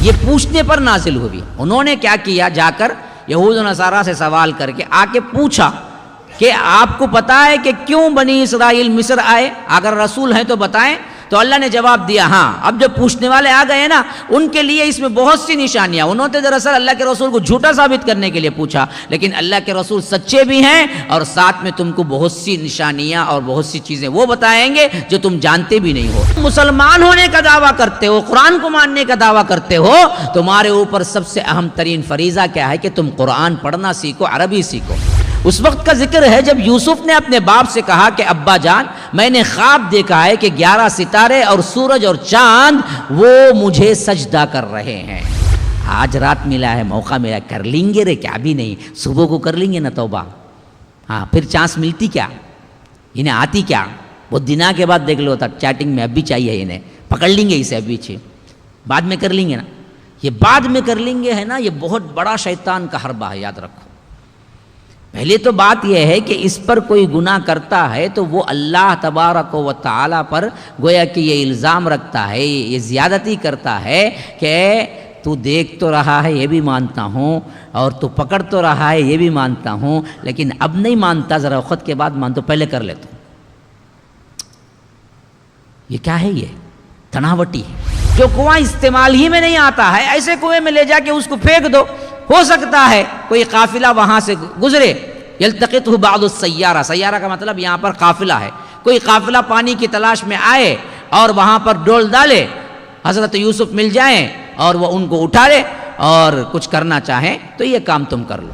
یہ پوچھنے پر نازل ہوئی. انہوں نے کیا کیا، جا کر یہود و نصارہ سے سوال کر کے آ کے پوچھا کہ آپ کو پتا ہے کہ کیوں بنی اسرائیل مصر آئے؟ اگر رسول ہیں تو بتائیں. تو اللہ نے جواب دیا ہاں. اب جب پوچھنے والے آ گئے نا، ان کے لیے اس میں بہت سی نشانیاں. انہوں نے دراصل اللہ کے رسول کو جھوٹا ثابت کرنے کے لیے پوچھا، لیکن اللہ کے رسول سچے بھی ہیں اور ساتھ میں تم کو بہت سی نشانیاں اور بہت سی چیزیں وہ بتائیں گے جو تم جانتے بھی نہیں ہو. مسلمان ہونے کا دعویٰ کرتے ہو، قرآن کو ماننے کا دعویٰ کرتے ہو، تمہارے اوپر سب سے اہم ترین فریضہ کیا ہے کہ تم قرآن پڑھنا سیکھو، عربی سیکھو. اس وقت کا ذکر ہے جب یوسف نے اپنے باپ سے کہا کہ ابا جان، میں نے خواب دیکھا ہے کہ 11 ستارے اور سورج اور چاند وہ مجھے سجدہ کر رہے ہیں. آج رات ملا ہے، موقع ملا، کر لیں گے رے، کیا بھی نہیں، صبح کو کر لیں گے نا توبہ. ہاں پھر چانس ملتی کیا، انہیں آتی کیا، وہ دنوں کے بعد دیکھ لو تھا چیٹنگ میں. اب بھی چاہیے انہیں، پکڑ لیں گے اسے ابھی بعد میں کر لیں گے نا. یہ بعد میں کر لیں گے ہے نا، یہ بہت بڑا شیطان کا حربہ ہے، یاد رکھو. پہلے تو بات یہ ہے کہ اس پر کوئی گناہ کرتا ہے تو وہ اللہ تبارک و تعالیٰ پر گویا کہ یہ الزام رکھتا ہے، یہ زیادتی کرتا ہے کہ تو دیکھ تو رہا ہے یہ بھی مانتا ہوں، اور تو پکڑ تو رہا ہے یہ بھی مانتا ہوں، لیکن اب نہیں مانتا، ذرا وقت کے بعد مانتا، پہلے کر لیتا. یہ کیا ہے؟ یہ تناوٹی ہے. جو کنواں استعمال ہی میں نہیں آتا ہے، ایسے کنویں میں لے جا کے اس کو پھینک دو. ہو سکتا ہے کوئی قافلہ وہاں سے گزرے، یلتقطہ بعض السیارہ، سیارہ کا مطلب یہاں پر قافلہ ہے. کوئی قافلہ پانی کی تلاش میں آئے اور وہاں پر ڈول ڈالے، حضرت یوسف مل جائیں اور وہ ان کو اٹھا لے اور کچھ کرنا چاہیں تو یہ کام تم کر لو.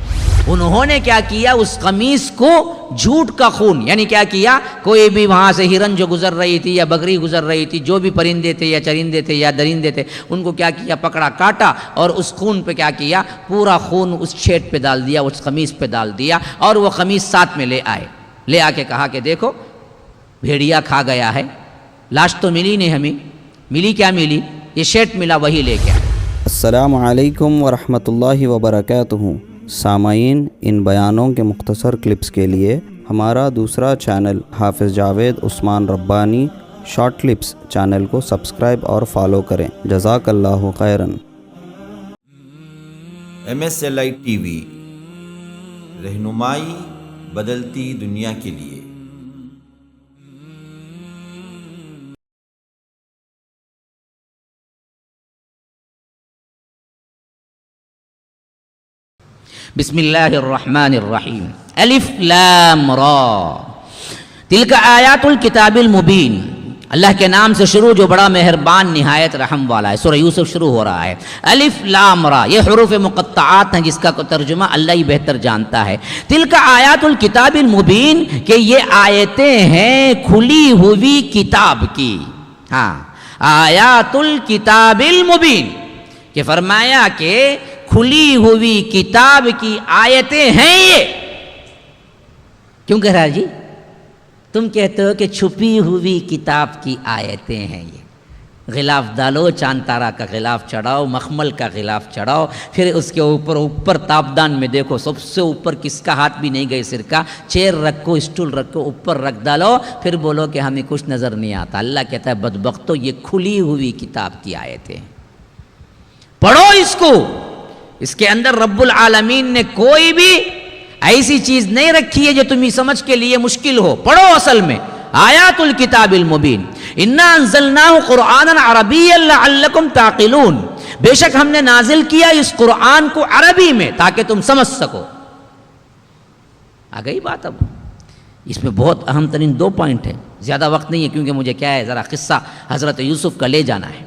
انہوں نے کیا کیا، اس قمیص کو جھوٹ کا خون، یعنی کیا کیا، کوئی بھی وہاں سے ہرن جو گزر رہی تھی یا بکری گزر رہی تھی، جو بھی پرندے تھے یا چرندے تھے یا درندے تھے، ان کو کیا کیا، پکڑا، کاٹا اور اس خون پہ کیا کیا، پورا خون اس چھیٹ پہ ڈال دیا، اس قمیص پہ ڈال دیا، اور وہ قمیص ساتھ میں لے آئے. لے آ کے کہا کہ دیکھو بھیڑیا کھا گیا ہے، لاش تو ملی نہیں، ہمیں ملی کیا ملی، یہ شیٹ ملا، وہی لے کے آئے. السلام علیکم ورحمۃ اللہ وبرکاتہ. سامعین، ان بیانوں کے مختصر کلپس کے لیے ہمارا دوسرا چینل حافظ جاوید عثمان ربانی شارٹ کلپس چینل کو سبسکرائب اور فالو کریں. جزاک اللہ خیراً. MSLI TV، رہنمائی بدلتی دنیا کے لیے. بسم اللہ الرحمن الرحیم. الف لام را تلک آیات الکتاب المبین. اللہ کے نام سے شروع جو بڑا مہربان نہایت رحم والا ہے. سورہ یوسف شروع ہو رہا ہے. الف لام را، یہ حروف مقطعات ہیں جس کا ترجمہ اللہ ہی بہتر جانتا ہے. تلک آیات الکتاب المبین، کہ یہ آیتیں ہیں کھلی ہوئی کتاب کی. ہاں، آیات الکتاب المبین، کہ فرمایا کہ کھلی ہوئی کتاب کی آیتیں ہیں. یہ کیوں کہہ رہا جی؟ تم کہتے ہو کہ چھپی ہوئی کتاب کی آیتیں ہیں. یہ غلاف ڈالو، چاند تارا کا غلاف چڑھاؤ، مخمل کا غلاف چڑھاؤ، پھر اس کے اوپر تابدان میں دیکھو سب سے اوپر کس کا ہاتھ بھی نہیں گئے سر کا، چیئر رکھو، اسٹول رکھو، اوپر رکھ ڈالو، پھر بولو کہ ہمیں کچھ نظر نہیں آتا. اللہ کہتا ہے بدبختو، یہ کھلی ہوئی کتاب کی آیتیں، پڑھو اس کو. اس کے اندر رب العالمین نے کوئی بھی ایسی چیز نہیں رکھی ہے جو تمہیں سمجھ کے لیے مشکل ہو. پڑھو. اصل میں آیات الکتاب المبین، انا انزلناہ قرآنا عربیا لعلکم تعقلون، بے شک ہم نے نازل کیا اس قرآن کو عربی میں تاکہ تم سمجھ سکو. آ گئی بات. اب اس میں بہت اہم ترین 2 پوائنٹ ہیں. زیادہ وقت نہیں ہے کیونکہ مجھے کیا ہے، ذرا قصہ حضرت یوسف کا لے جانا ہے.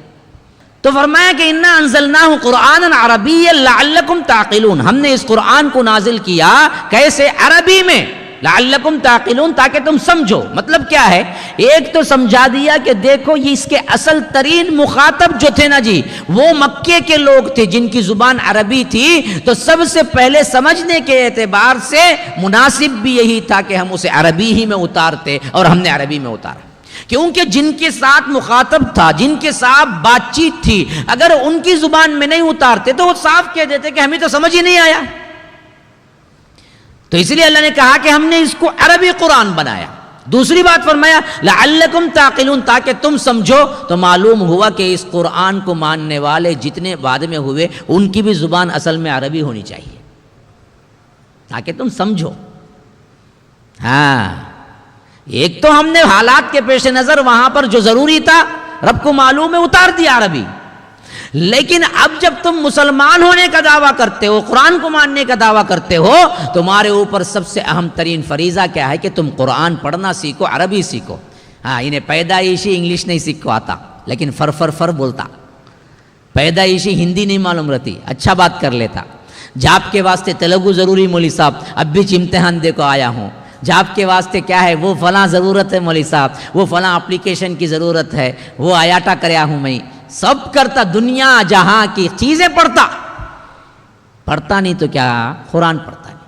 تو فرمایا کہ انا انزلناہ قرآنا عربیا لعلکم تعقلون، ہم نے اس قرآن کو نازل کیا کیسے، عربی میں، لعلکم تعقلون، تاکہ تم سمجھو. مطلب کیا ہے، ایک تو سمجھا دیا کہ دیکھو یہ اس کے اصل ترین مخاطب جو تھے نا جی، وہ مکے کے لوگ تھے جن کی زبان عربی تھی. تو سب سے پہلے سمجھنے کے اعتبار سے مناسب بھی یہی تھا کہ ہم اسے عربی ہی میں اتارتے، اور ہم نے عربی میں اتارا. کیونکہ جن کے ساتھ مخاطب تھا، جن کے ساتھ بات چیت تھی، اگر ان کی زبان میں نہیں اتارتے تو وہ صاف کہہ دیتے کہ ہمیں تو سمجھ ہی نہیں آیا. تو اس لیے اللہ نے کہا کہ ہم نے اس کو عربی قرآن بنایا. دوسری بات فرمایا لعلکم تعقلون، تاکہ تم سمجھو. تو معلوم ہوا کہ اس قرآن کو ماننے والے جتنے بعد میں ہوئے ان کی بھی زبان اصل میں عربی ہونی چاہیے، تاکہ تم سمجھو. ہاں، ایک تو ہم نے حالات کے پیش نظر وہاں پر جو ضروری تھا رب کو معلوم ہے اتار دیا عربی، لیکن اب جب تم مسلمان ہونے کا دعویٰ کرتے ہو، قرآن کو ماننے کا دعویٰ کرتے ہو، تمہارے اوپر سب سے اہم ترین فریضہ کیا ہے کہ تم قرآن پڑھنا سیکھو، عربی سیکھو. ہاں، انہیں پیدائشی انگلش نہیں سیکھو آتا، لیکن فر بولتا. پیدائشی ہندی نہیں معلوم رہتی، اچھا بات کر لیتا. جاب کے واسطے تیلگو ضروری مولوی صاحب، اب بھی امتحان دے کو آیا ہوں. جاب کے واسطے کیا ہے، وہ فلاں ضرورت ہے مولوی صاحب، وہ فلاں اپلیکیشن کی ضرورت ہے، وہ آیاٹا کریا ہوں میں، سب کرتا، دنیا جہاں کی چیزیں پڑھتا نہیں تو کیا قرآن پڑھتا نہیں.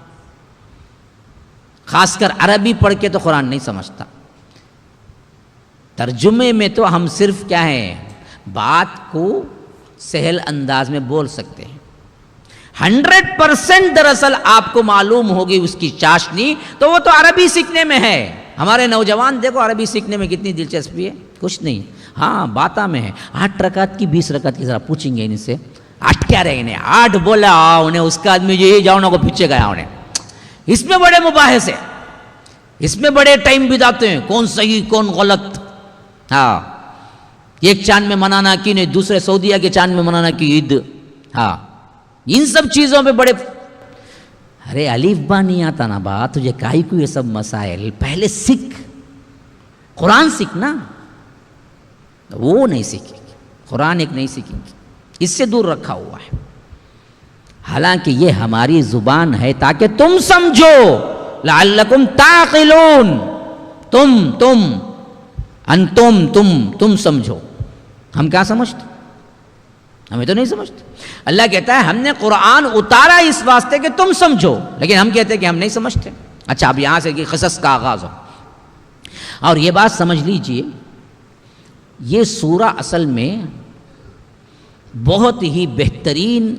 خاص کر عربی پڑھ کے تو قرآن نہیں سمجھتا. ترجمے میں تو ہم صرف کیا ہے، بات کو سہل انداز میں بول سکتے ہیں. 100% دراصل آپ کو معلوم ہوگی اس کی چاشنی تو وہ تو عربی سیکھنے میں ہے. ہمارے نوجوان دیکھو عربی سیکھنے میں کتنی دلچسپی ہے، کچھ نہیں. ہاں، باتاں میں ہے. 8 رکعت کی 20 رکعت کی ذرا پوچھیں گے ان سے، 8 کیا رہے انہیں، 8 بولا انہیں اس کا آدمی یہی جاؤ نہ کو پیچھے گیا انہیں. اس میں بڑے مباحث ہیں، اس میں بڑے ٹائم بتاتے ہیں، کون صحیح کون غلط. ہاں، ایک چاند میں منانا کی نہیں، دوسرے سعودیہ کے چاند میں منانا کی عید. ہاں، ان سب چیزوں پہ بڑے. ارے الف با نہیں آتا نا بات تجھے، کائی کو یہ سب مسائل، پہلے سیکھ، قرآن سیکھنا. وہ نہیں سیکھیں گے، قرآن ایک نہیں سیکھیں گے، اس سے دور رکھا ہوا ہے. حالانکہ یہ ہماری زبان ہے تاکہ تم سمجھو، لعلکم تعقلون، تم سمجھو. ہم کیا سمجھتے؟ ہمیں تو نہیں سمجھتے. اللہ کہتا ہے ہم نے قرآن اتارا اس واسطے کہ تم سمجھو، لیکن ہم کہتے ہیں کہ ہم نہیں سمجھتے. اچھا، اب یہاں سے قصص کا آغاز ہو. اور یہ بات سمجھ لیجئے، یہ سورہ اصل میں بہت ہی بہترین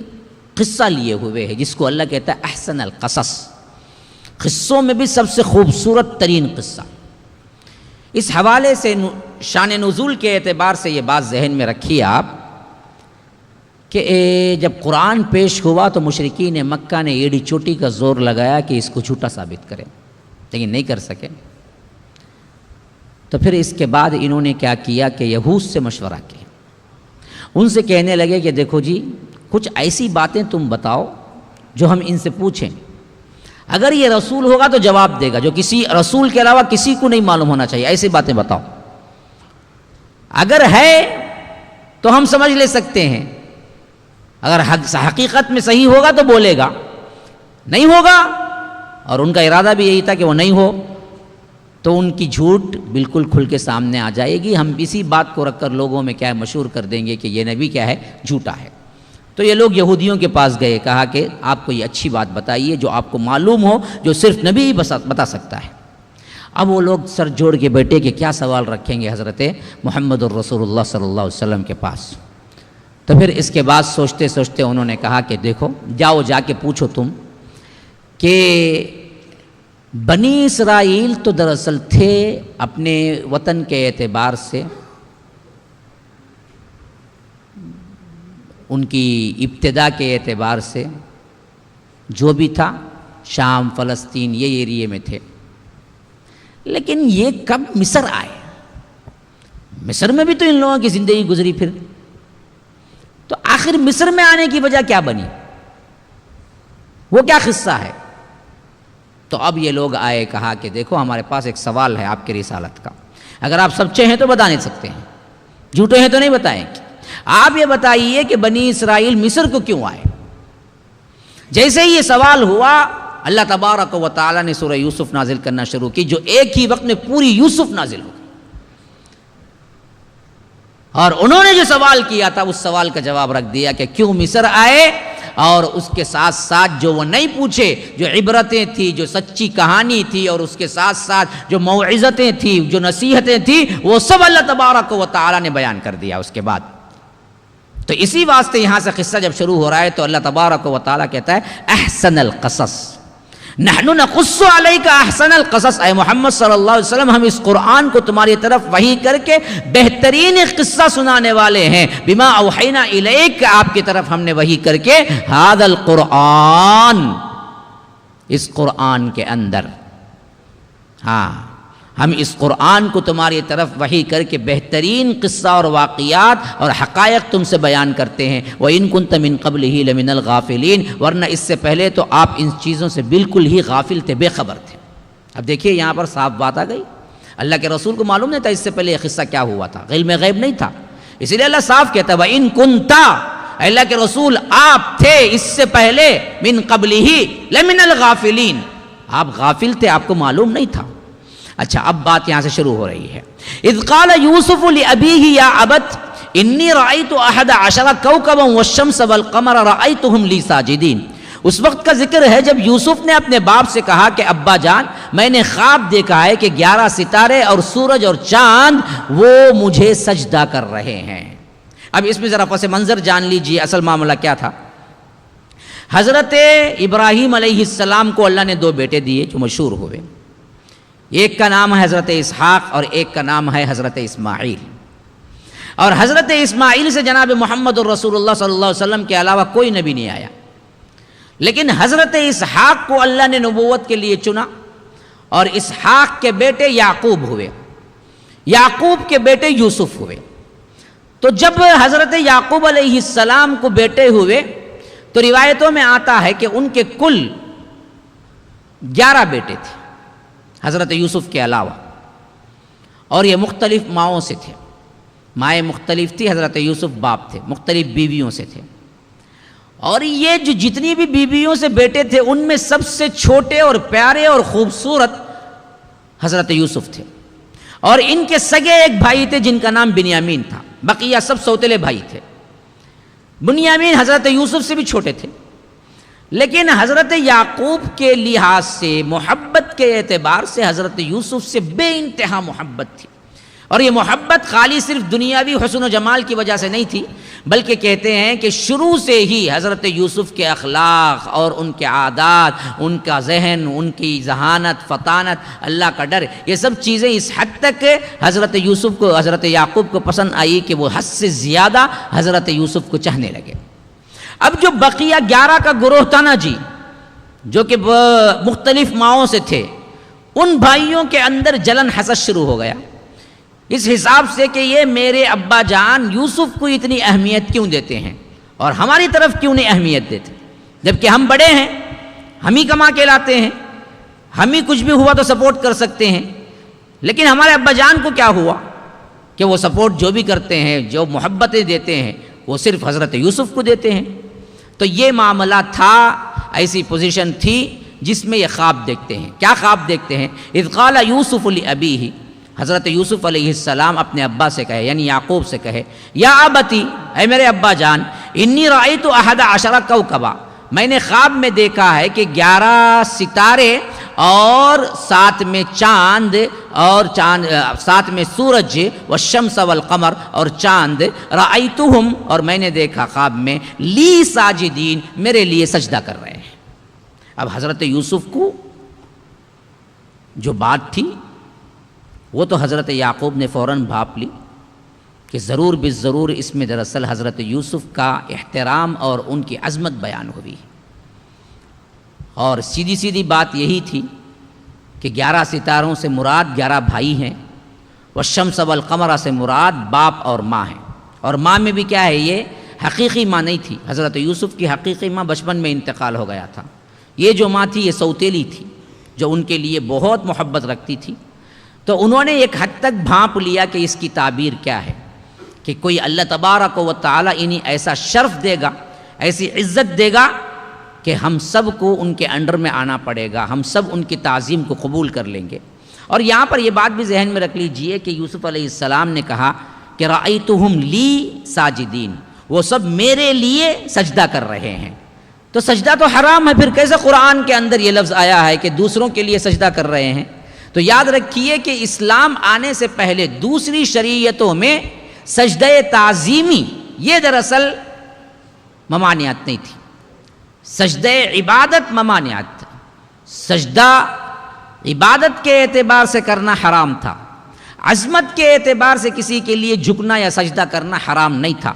قصہ لیے ہوئے ہے، جس کو اللہ کہتا ہے احسن القصص. قصوں میں بھی سب سے خوبصورت ترین قصہ. اس حوالے سے شان نزول کے اعتبار سے یہ بات ذہن میں رکھیے آپ کہ جب قرآن پیش ہوا تو مشرکین مکہ نے ایڑی چوٹی کا زور لگایا کہ اس کو جھوٹا ثابت کریں، لیکن نہیں کر سکے. تو پھر اس کے بعد انہوں نے کیا کیا کہ یہود سے مشورہ کیا. ان سے کہنے لگے کہ دیکھو جی، کچھ ایسی باتیں تم بتاؤ جو ہم ان سے پوچھیں، اگر یہ رسول ہوگا تو جواب دے گا، جو کسی رسول کے علاوہ کسی کو نہیں معلوم ہونا چاہیے، ایسی باتیں بتاؤ. اگر ہے تو ہم سمجھ لے سکتے ہیں، اگر حقیقت میں صحیح ہوگا تو بولے گا، نہیں ہوگا، اور ان کا ارادہ بھی یہی تھا کہ وہ نہیں ہو، تو ان کی جھوٹ بالکل کھل کے سامنے آ جائے گی. ہم اسی بات کو رکھ کر لوگوں میں کیا ہے مشہور کر دیں گے کہ یہ نبی کیا ہے، جھوٹا ہے. تو یہ لوگ یہودیوں کے پاس گئے، کہا کہ آپ کو یہ اچھی بات بتائیے جو آپ کو معلوم ہو، جو صرف نبی ہی بتا سکتا ہے. اب وہ لوگ سر جوڑ کے بیٹھے کہ کیا سوال رکھیں گے حضرت محمد الرسول اللہ صلی اللہ علیہ وسلم کے پاس. تو پھر اس کے بعد سوچتے سوچتے انہوں نے کہا کہ دیکھو، جا کے پوچھو تم کہ بنی اسرائیل تو دراصل تھے اپنے وطن کے اعتبار سے، ان کی ابتدا کے اعتبار سے جو بھی تھا شام، فلسطین، یہ ایریے میں تھے. لیکن یہ کب مصر آئے؟ مصر میں بھی تو ان لوگوں کی زندگی گزری. پھر تو آخر مصر میں آنے کی وجہ کیا بنی؟ وہ کیا قصہ ہے؟ تو اب یہ لوگ آئے، کہا کہ دیکھو ہمارے پاس ایک سوال ہے آپ کی رسالت کا، اگر آپ سچے ہیں تو بتا نہیں سکتے ہیں، جھوٹے ہیں تو نہیں بتائیں گے. آپ یہ بتائیے کہ بنی اسرائیل مصر کو کیوں آئے؟ جیسے ہی یہ سوال ہوا، اللہ تبارک و تعالیٰ نے سورہ یوسف نازل کرنا شروع کی، جو ایک ہی وقت میں پوری یوسف نازل ہو گئی. اور انہوں نے جو سوال کیا تھا اس سوال کا جواب رکھ دیا کہ کیوں مصر آئے، اور اس کے ساتھ ساتھ جو وہ نہیں پوچھے، جو عبرتیں تھی، جو سچی کہانی تھی، اور اس کے ساتھ ساتھ جو موعظتیں تھی، جو نصیحتیں تھی، وہ سب اللہ تبارک و تعالیٰ نے بیان کر دیا اس کے بعد. تو اسی واسطے یہاں سے قصہ جب شروع ہو رہا ہے تو اللہ تبارک و تعالیٰ کہتا ہے احسن القصص. نحن نقص علیک احسن القصص، اے محمد صلی اللہ علیہ وسلم ہم اس قرآن کو تمہاری طرف وحی کر کے بہترین قصہ سنانے والے ہیں، بما اوحینا الیک، آپ کی طرف ہم نے وحی کر کے، ھذا القرآن، اس قرآن کے اندر، ہاں ہم اس قرآن کو تمہاری طرف وحی کر کے بہترین قصہ اور واقعات اور حقائق تم سے بیان کرتے ہیں، وَإِن كُنْتَ مِن قَبْلِهِ لَمِنَ الْغَافِلِينَ، ورنہ اس سے پہلے تو آپ ان چیزوں سے بالکل ہی غافل تھے، بے خبر تھے۔ اب دیکھیے یہاں پر صاف بات آ گئی، اللہ کے رسول کو معلوم نہیں تھا اس سے پہلے یہ قصہ کیا ہوا تھا، علم غیب نہیں تھا، اسی لیے اللہ صاف کہتا ہے وَإِن كُنْتَ، اللہ کے رسول آپ تھے اس سے پہلے، من قبلہ لمن الغافلین، آپ غافل تھے، آپ کو معلوم نہیں تھا۔ اچھا اب بات یہاں سے شروع ہو رہی ہے، اذ قال یوسف لأبیہ یا ابت انی رأیت احد عشر کوکبا والشمس والقمر رأیتہم لی ساجدین، اس وقت کا ذکر ہے جب یوسف نے اپنے باپ سے کہا کہ ابا جان میں نے خواب دیکھا ہے کہ 11 ستارے اور سورج اور چاند وہ مجھے سجدہ کر رہے ہیں۔ اب اس میں ذرا پس منظر جان لیجئے اصل معاملہ کیا تھا۔ حضرت ابراہیم علیہ السلام کو اللہ نے 2 بیٹے دیے جو مشہور ہوئے، ایک کا نام ہے حضرت اسحاق اور ایک کا نام ہے حضرت اسماعیل، اور حضرت اسماعیل سے جناب محمد الرسول اللہ صلی اللہ علیہ وسلم کے علاوہ کوئی نبی نہیں آیا، لیکن حضرت اسحاق کو اللہ نے نبوت کے لیے چنا، اور اسحاق کے بیٹے یعقوب ہوئے، یعقوب کے بیٹے یوسف ہوئے۔ تو جب حضرت یعقوب علیہ السلام کو بیٹے ہوئے تو روایتوں میں آتا ہے کہ ان کے کل 11 بیٹے تھے حضرت یوسف کے علاوہ، اور یہ مختلف ماؤں سے تھے، مائیں مختلف تھی، حضرت یوسف باپ تھے، مختلف بیویوں سے تھے، اور یہ جو جتنی بھی بیویوں سے بیٹے تھے ان میں سب سے چھوٹے اور پیارے اور خوبصورت حضرت یوسف تھے، اور ان کے سگے ایک بھائی تھے جن کا نام بنیامین تھا، بقیہ سب سوتیلے بھائی تھے۔ بنیامین حضرت یوسف سے بھی چھوٹے تھے، لیکن حضرت یعقوب کے لحاظ سے، محبت کے اعتبار سے حضرت یوسف سے بے انتہا محبت تھی، اور یہ محبت خالی صرف دنیاوی حسن و جمال کی وجہ سے نہیں تھی، بلکہ کہتے ہیں کہ شروع سے ہی حضرت یوسف کے اخلاق اور ان کے عادات، ان کا ذہن، ان کی ذہانت، فطانت، اللہ کا ڈر، یہ سب چیزیں اس حد تک حضرت یوسف کو، حضرت یعقوب کو پسند آئی کہ وہ حد سے زیادہ حضرت یوسف کو چاہنے لگے۔ اب جو بقیہ 11 کا گروہ تھا نا جی، جو کہ مختلف ماؤں سے تھے، ان بھائیوں کے اندر جلن حسد شروع ہو گیا، اس حساب سے کہ یہ میرے ابا جان یوسف کو اتنی اہمیت کیوں دیتے ہیں اور ہماری طرف کیوں نہیں اہمیت دیتے، جبکہ ہم بڑے ہیں، ہم ہی کما کے لاتے ہیں، ہم ہی کچھ بھی ہوا تو سپورٹ کر سکتے ہیں، لیکن ہمارے ابا جان کو کیا ہوا کہ وہ سپورٹ جو بھی کرتے ہیں، جو محبتیں دیتے ہیں، وہ صرف حضرت یوسف کو دیتے ہیں۔ تو یہ معاملہ تھا، ایسی پوزیشن تھی جس میں یہ خواب دیکھتے ہیں۔ کیا خواب دیکھتے ہیں؟ اذ قال یوسف لابیہ، حضرت یوسف علیہ السلام اپنے ابا سے کہے، یعنی یعقوب سے کہے، یا ابتی، اے میرے ابا جان، انی رأیت احد عشر کوکبا، میں نے خواب میں دیکھا ہے کہ 11 ستارے اور 7 میں چاند، اور ساتھ میں سورج، والشمس والقمر، اور چاند، رأیتہم، اور میں نے دیکھا خواب میں، لی ساجدین، میرے لیے سجدہ کر رہے ہیں۔ اب حضرت یوسف کو جو بات تھی وہ تو حضرت یعقوب نے فوراً بھاپ لی کہ ضرور بالضرور اس میں دراصل حضرت یوسف کا احترام اور ان کی عظمت بیان ہوئی، اور سیدھی سیدھی بات یہی تھی کہ 11 ستاروں سے مراد 11 بھائی ہیں، والشمس والقمر سے مراد باپ اور ماں ہیں، اور ماں میں بھی کیا ہے، یہ حقیقی ماں نہیں تھی، حضرت یوسف کی حقیقی ماں بچپن میں انتقال ہو گیا تھا، یہ جو ماں تھی یہ سوتیلی تھی جو ان کے لیے بہت محبت رکھتی تھی۔ تو انہوں نے ایک حد تک بھانپ لیا کہ اس کی تعبیر کیا ہے، کہ کوئی اللہ تبارک و تعالیٰ انہیں ایسا شرف دے گا، ایسی عزت دے گا کہ ہم سب کو ان کے انڈر میں آنا پڑے گا، ہم سب ان کی تعظیم کو قبول کر لیں گے۔ اور یہاں پر یہ بات بھی ذہن میں رکھ لیجئے کہ یوسف علیہ السلام نے کہا کہ رأیتہم لی ساجدین، وہ سب میرے لیے سجدہ کر رہے ہیں، تو سجدہ تو حرام ہے، پھر کیسے قرآن کے اندر یہ لفظ آیا ہے کہ دوسروں کے لیے سجدہ کر رہے ہیں؟ تو یاد رکھیے کہ اسلام آنے سے پہلے دوسری شریعتوں میں سجدہ تعظیمی یہ دراصل ممانعت نہیں تھی، سجدہ عبادت ممانعت تھا، سجدہ عبادت کے اعتبار سے کرنا حرام تھا، عظمت کے اعتبار سے کسی کے لیے جھکنا یا سجدہ کرنا حرام نہیں تھا،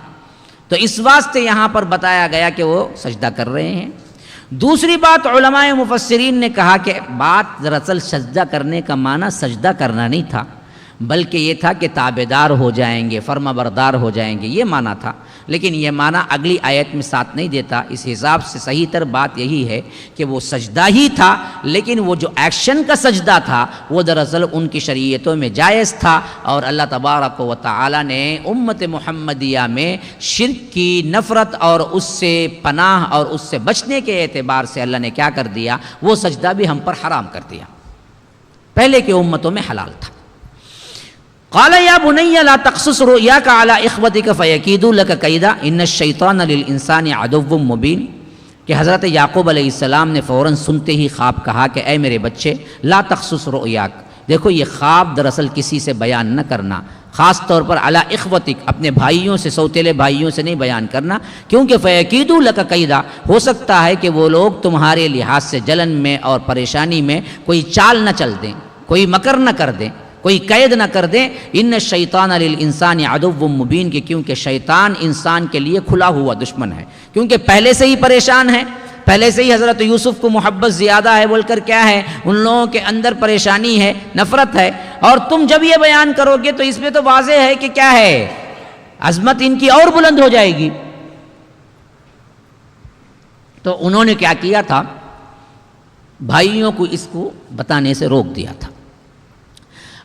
تو اس واسطے یہاں پر بتایا گیا کہ وہ سجدہ کر رہے ہیں۔ دوسری بات، علماء مفسرین نے کہا کہ بات دراصل سجدہ کرنے کا معنی سجدہ کرنا نہیں تھا، بلکہ یہ تھا کہ تابعدار ہو جائیں گے، فرما بردار ہو جائیں گے، یہ معنی تھا، لیکن یہ معنی اگلی آیت میں ساتھ نہیں دیتا۔ اس حساب سے صحیح تر بات یہی ہے کہ وہ سجدہ ہی تھا، لیکن وہ جو ایکشن کا سجدہ تھا وہ دراصل ان کی شریعتوں میں جائز تھا، اور اللہ تبارک و تعالی نے امت محمدیہ میں شرک کی نفرت اور اس سے پناہ اور اس سے بچنے کے اعتبار سے اللہ نے کیا کر دیا، وہ سجدہ بھی ہم پر حرام کر دیا، پہلے کی امتوں میں حلال تھا۔ قال یا بنی لا تقصص رؤیاک علی اخوتک فیکیدوا لک کیدا ان الشیطان للانسان عدو مبین، کہ حضرت یعقوب علیہ السلام نے فوراً سنتے ہی خواب کہا کہ اے میرے بچے لا تقصص رؤیاک، دیکھو یہ خواب دراصل کسی سے بیان نہ کرنا، خاص طور پر علی اخوتک، اپنے بھائیوں سے، سوتیلے بھائیوں سے نہیں بیان کرنا، کیونکہ فیکیدوا لک کیدا، ہو سکتا ہے کہ وہ لوگ تمہارے لحاظ سے جلن میں اور پریشانی میں کوئی چال نہ چل دیں، کوئی مکر نہ کر دیں، کوئی قید نہ کر دیں۔ ان الشیطان للانسان عدو مبین، کہ کیونکہ شیطان انسان کے لیے کھلا ہوا دشمن ہے، کیونکہ پہلے سے ہی پریشان ہے، پہلے سے ہی حضرت یوسف کو محبت زیادہ ہے بول کر کیا ہے، ان لوگوں کے اندر پریشانی ہے، نفرت ہے، اور تم جب یہ بیان کرو گے تو اس میں تو واضح ہے کہ کیا ہے، عظمت ان کی اور بلند ہو جائے گی۔ تو انہوں نے کیا کیا تھا، بھائیوں کو اس کو بتانے سے روک دیا تھا۔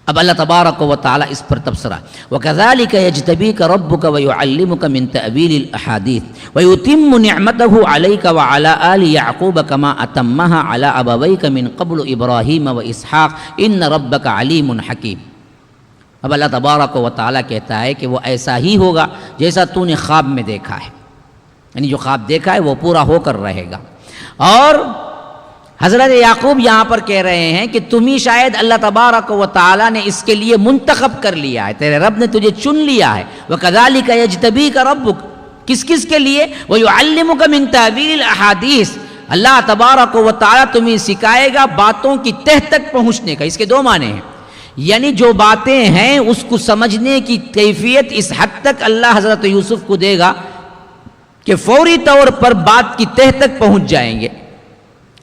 اب اللہ تبارک و تعالی اس پر تبصرہ، وَكَذَلِكَ يَجْتَبِيكَ رَبُّكَ وَيُعَلِّمُكَ مِن تَأْوِيلِ الْأَحَادِيثِ وَيُتِمُّ نِعْمَتَهُ عَلَيْكَ وَعَلَى آلِ يَعْقُوبَ كَمَا أَتَمَّهَا عَلَى أَبَوَيْكَ مِن قَبْلُ إِبْرَاهِيمَ وَإِسْحَاقَ إِنَّ رَبَّكَ عَلِيمٌ حَكِيمٌ۔ اب اللہ تبارک و تعالی کہتا ہے کہ وہ ایسا ہی ہوگا جیسا تو نے خواب میں دیکھا ہے، یعنی جو خواب دیکھا ہے وہ پورا ہو کر رہے گا۔ اور حضرت یعقوب یہاں پر کہہ رہے ہیں کہ تمہیں شاید اللہ تبارک و تعالی نے اس کے لیے منتخب کر لیا ہے، تیرے رب نے تجھے چن لیا ہے۔ وَكَذَلِكَ يَجْتَبِيكَ رَبُّكَ، کس کس کے لیے، وَيُعَلِّمُكَ مِن تَأْوِيلِ الْأَحَادِيثِ، اللہ تبارک و تعالی تمہیں سکھائے گا باتوں کی تہ تک پہنچنے کا۔ اس کے دو معنی ہیں، یعنی جو باتیں ہیں اس کو سمجھنے کی کیفیت اس حد تک اللہ حضرت یوسف کو دے گا کہ فوری طور پر بات کی تہ تک پہنچ جائیں گے۔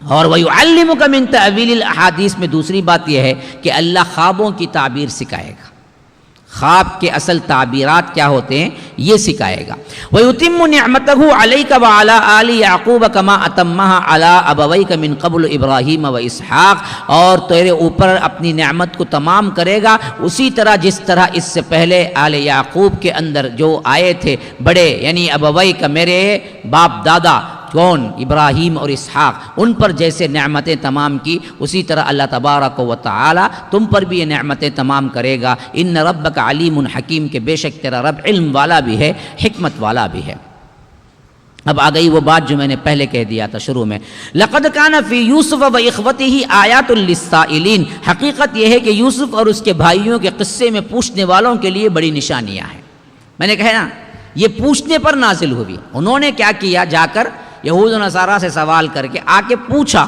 اور وَيُعَلِّمُكَ مِن تَأْوِيلِ الْأَحَادِيثِ میں دوسری بات یہ ہے کہ اللہ خوابوں کی تعبیر سکھائے گا، خواب کے اصل تعبیرات کیا ہوتے ہیں یہ سکھائے گا۔ وَيُتِمُّ نِعْمَتَهُ عَلَيْكَ وَعَلَىٰ آلِ يَعْقُوبَ كَمَا أَتَمَّهَا عَلَىٰ أَبَوَيْكَ مِن قَبْلُ إِبْرَاهِيمَ وَإِسْحَاقَ، اور تیرے اوپر اپنی نعمت کو تمام کرے گا اسی طرح جس طرح اس سے پہلے آل یعقوب کے اندر جو آئے تھے بڑے، یعنی ابوئی کا میرے باپ دادا کون، ابراہیم اور اسحاق، ان پر جیسے نعمتیں تمام کی اسی طرح اللہ تبارک و تعالی تم پر بھی یہ نعمتیں تمام کرے گا۔ ان ربک علیم حکیم، کہ بے شک تیرا رب علم والا بھی ہے، حکمت والا بھی ہے۔ اب آ گئی وہ بات جو میں نے پہلے کہہ دیا تھا شروع میں، لقد کان فی یوسف و اخوتہ آیات للسائلین، حقیقت یہ ہے کہ یوسف اور اس کے بھائیوں کے قصے میں پوچھنے والوں کے لیے بڑی نشانیاں ہیں۔ میں نے کہا نا یہ پوچھنے پر نازل ہوئی، انہوں نے کیا کیا، جا کر یہود و نصارہ سے سوال کر کے آ کے پوچھا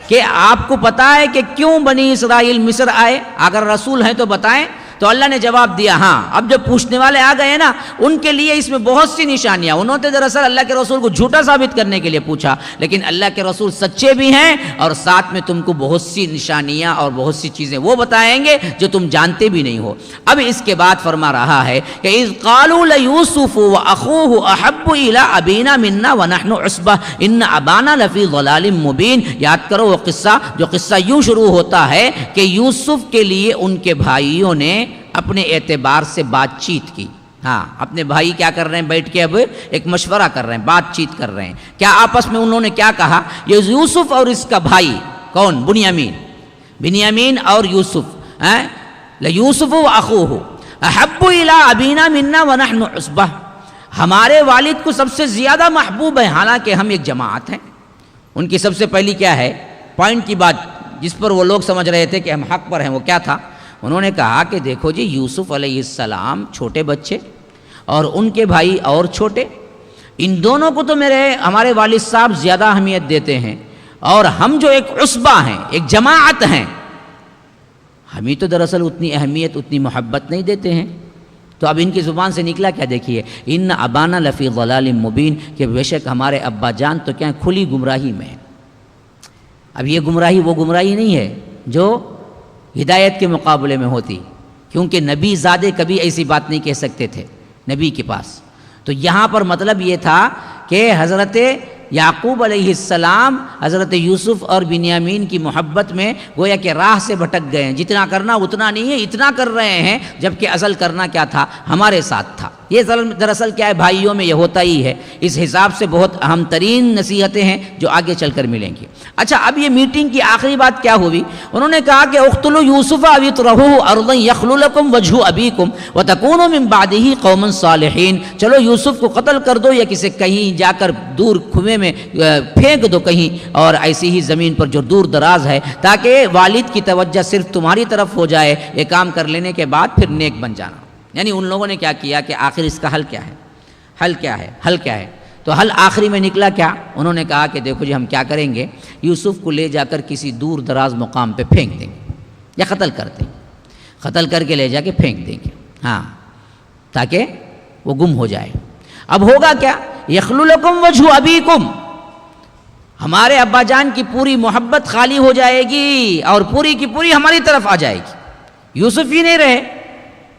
کہ آپ کو پتا ہے کہ کیوں بنی اسرائیل مصر آئے، اگر رسول ہیں تو بتائیں۔ تو اللہ نے جواب دیا ہاں۔ اب جب پوچھنے والے آ گئے نا، ان کے لیے اس میں بہت سی نشانیاں، انہوں نے دراصل اللہ کے رسول کو جھوٹا ثابت کرنے کے لیے پوچھا، لیکن اللہ کے رسول سچے بھی ہیں اور ساتھ میں تم کو بہت سی نشانیاں اور بہت سی چیزیں وہ بتائیں گے جو تم جانتے بھی نہیں ہو۔ اب اس کے بعد فرما رہا ہے کہ اذ قالوا لیوسف واخوہ احب الی ابینا منا ونحن عصبہ ان ابانا لفی ضلال مبین۔ یاد کرو وہ قصہ، جو قصہ یوں شروع ہوتا ہے کہ یوسف کے لیے ان کے بھائیوں نے اپنے اعتبار سے بات چیت کی۔ ہاں، اپنے بھائی کیا کر رہے ہیں، بیٹھ کے اب ایک مشورہ کر رہے ہیں، بات چیت کر رہے ہیں۔ کیا آپس میں انہوں نے کیا کہا، یہ یوسف اور اس کا بھائی کون، بنیامین اور یوسف، لیوسف و اخوہ احب الی ابینا منا ونحن عصبہ، ہمارے والد کو سب سے زیادہ محبوب ہے حالانکہ ہم ایک جماعت ہیں۔ ان کی سب سے پہلی کیا ہے پوائنٹ کی بات جس پر وہ لوگ سمجھ رہے تھے کہ ہم حق پر ہیں، وہ کیا تھا، انہوں نے کہا کہ دیکھو جی یوسف علیہ السلام چھوٹے بچے اور ان کے بھائی اور چھوٹے، ان دونوں کو تو ہمارے والد صاحب زیادہ اہمیت دیتے ہیں، اور ہم جو ایک عصبہ ہیں، ایک جماعت ہیں، ہمیں تو دراصل اتنی اہمیت، اتنی محبت نہیں دیتے ہیں۔ تو اب ان کی زبان سے نکلا کیا؟ دیکھیے، ان ابانا لفی ضلال مبین، کہ بے شک ہمارے ابا جان تو کیا کھلی گمراہی میں ہیں۔ اب یہ گمراہی وہ گمراہی نہیں ہے جو ہدایت کے مقابلے میں ہوتی، کیونکہ نبی زادے کبھی ایسی بات نہیں کہہ سکتے تھے نبی کے پاس۔ تو یہاں پر مطلب یہ تھا کہ حضرت یعقوب علیہ السلام حضرت یوسف اور بنیامین کی محبت میں گویا کہ راہ سے بھٹک گئے ہیں۔ جتنا کرنا اتنا نہیں ہے، اتنا کر رہے ہیں، جبکہ اصل کرنا کیا تھا؟ ہمارے ساتھ تھا۔ یہ دراصل کیا ہے، بھائیوں میں یہ ہوتا ہی ہے۔ اس حساب سے بہت اہم ترین نصیحتیں ہیں جو آگے چل کر ملیں گی۔ اچھا، اب یہ میٹنگ کی آخری بات کیا ہوئی؟ انہوں نے کہا کہ اقتلوا یوسف او اطرحوہ ارضا یخل لکم وجہ ابیکم وتکونوا من بعدہ قوما صالحین۔ چلو یوسف کو قتل کر دو یا کسی کہیں جا کر دور کنویں میں پھینک دو کہیں، اور ایسی ہی زمین پر جو دور دراز ہے، تاکہ والد کی توجہ صرف تمہاری طرف ہو جائے۔ یہ کام کر لینے کے بعد پھر نیک بن جانا۔ یعنی ان لوگوں نے کیا کیا کہ آخر اس کا حل کیا ہے؟ حل کیا ہے؟ تو حل آخری میں نکلا کیا؟ انہوں نے کہا کہ دیکھو جی، ہم کیا کریں گے، یوسف کو لے جا کر کسی دور دراز مقام پہ پھینک دیں گے یا قتل کر دیں گے، قتل کر کے لے جا کے پھینک دیں گے، ہاں، تاکہ وہ گم ہو جائے۔ اب ہوگا کیا؟ یخل لکم وجہ ابیکم، ہمارے ابا جان کی پوری محبت خالی ہو جائے گی اور پوری کی پوری ہماری طرف آ جائے گی۔ یوسف ہی نہیں رہے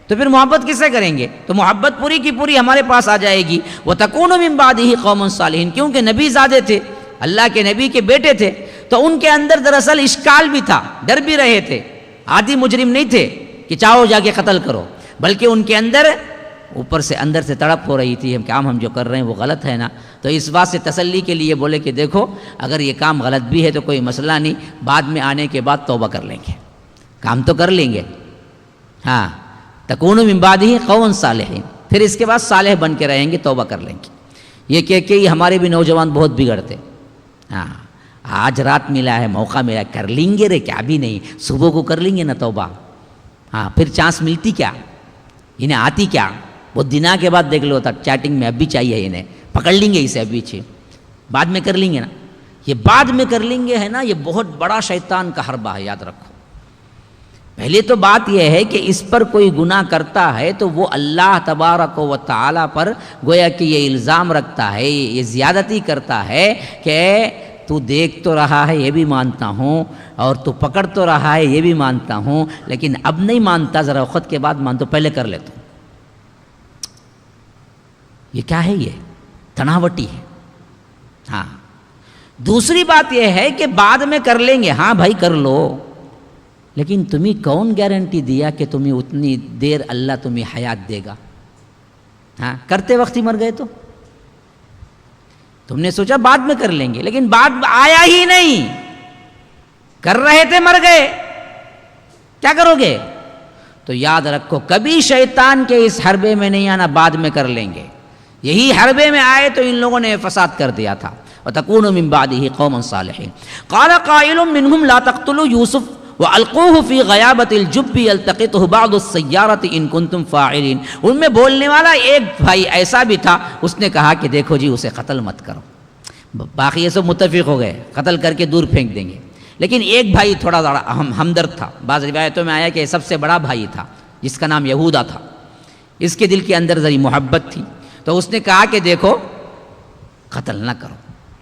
تو پھر محبت کس سے کریں گے؟ تو محبت پوری کی پوری ہمارے پاس آ جائے گی۔ وَتَكُونُ مِن بَعْدِهِ قَوْمٌ صَالِحِينَ، کیونکہ نبی زادے تھے، اللہ کے نبی کے بیٹے تھے، تو ان کے اندر دراصل اشکال بھی تھا، ڈر بھی رہے تھے۔ عادی مجرم نہیں تھے کہ چاہو جا کے قتل کرو، بلکہ ان کے اندر اوپر سے اندر سے تڑپ ہو رہی تھی، کام ہم جو کر رہے ہیں وہ غلط ہے نا۔ تو اس بات سے تسلی کے لیے بولے کہ دیکھو، اگر یہ کام غلط بھی ہے تو کوئی مسئلہ نہیں، بعد میں آنے کے بعد توبہ کر لیں گے، کام تو کر لیں گے، ہاں۔ تکونوا من بعدہ قوما صالحین، پھر اس کے بعد صالح بن کے رہیں گے، توبہ کر لیں گے۔ یہ کہہ کے ہی ہمارے بھی نوجوان بہت بگڑتے، ہاں، آج رات ملا ہے، موقع ملا، کر لیں گے رے، کیا بھی نہیں، صبح کو کر لیں گے نا توبہ، ہاں، پھر چانس ملتی کیا، انہیں آتی کیا؟ وہ دنوں کے بعد دیکھ لو تھا چیٹنگ میں، اب بھی چاہیے انہیں، پکڑ لیں گے اسے ابھی، بعد میں کر لیں گے نا۔ یہ بعد میں کر لیں گے ہے نا، یہ بہت بڑا شیطان کا حربہ ہے، یاد رکھو۔ پہلے تو بات یہ ہے کہ اس پر کوئی گناہ کرتا ہے تو وہ اللہ تبارک و تعالیٰ پر گویا کہ یہ الزام رکھتا ہے، یہ زیادتی کرتا ہے کہ تو دیکھ تو رہا ہے، یہ بھی مانتا ہوں، اور تو پکڑ تو رہا ہے، یہ بھی مانتا ہوں، لیکن اب نہیں مانتا، ذرا وقت کے بعد مان، تو پہلے کر لیتا ہوں۔ یہ کیا ہے؟ یہ تناوٹی ہے، ہاں۔ دوسری بات یہ ہے کہ بعد میں کر لیں گے، ہاں بھائی کر لو، لیکن تمہیں کون گارنٹی دیا کہ تمہیں اتنی دیر اللہ تمہیں حیات دے گا؟ ہاں، کرتے وقت ہی مر گئے تو تم نے سوچا بعد میں کر لیں گے، لیکن بعد آیا ہی نہیں، کر رہے تھے، مر گئے، کیا کرو گے؟ تو یاد رکھو، کبھی شیطان کے اس حربے میں نہیں آنا، بعد میں کر لیں گے۔ یہی حربے میں آئے تو ان لوگوں نے فساد کر دیا تھا۔ وَتَكُونُوا مِن بَعْدِهِ قَوْمًا صَالِحِينَ قَالَ قَائِلٌ مِّنْهُمْ لَا تَقْتُلُوا يُوسُفَ وَأَلْقُوهُ فِي غَيَابَةِ الْجُبِّ يَلْتَقِطْهُ بَعْضُ السَّيَّارَةِ إِن كُنتُمْ فَاعِلِينَ۔ ان میں بولنے والا ایک بھائی ایسا بھی تھا، اس نے کہا کہ دیکھو جی، اسے قتل مت کرو، باقی یہ سب متفق ہو گئے، قتل کر کے دور پھینک دیں گے، لیکن ایک بھائی تھوڑا ذرا ہمدرد تھا۔ بعض روایتوں میں آیا کہ سب سے بڑا بھائی تھا، جس کا نام یہودا تھا، اس کے دل کے اندر ذری محبت تھی، تو اس نے کہا کہ دیکھو، قتل نہ کرو،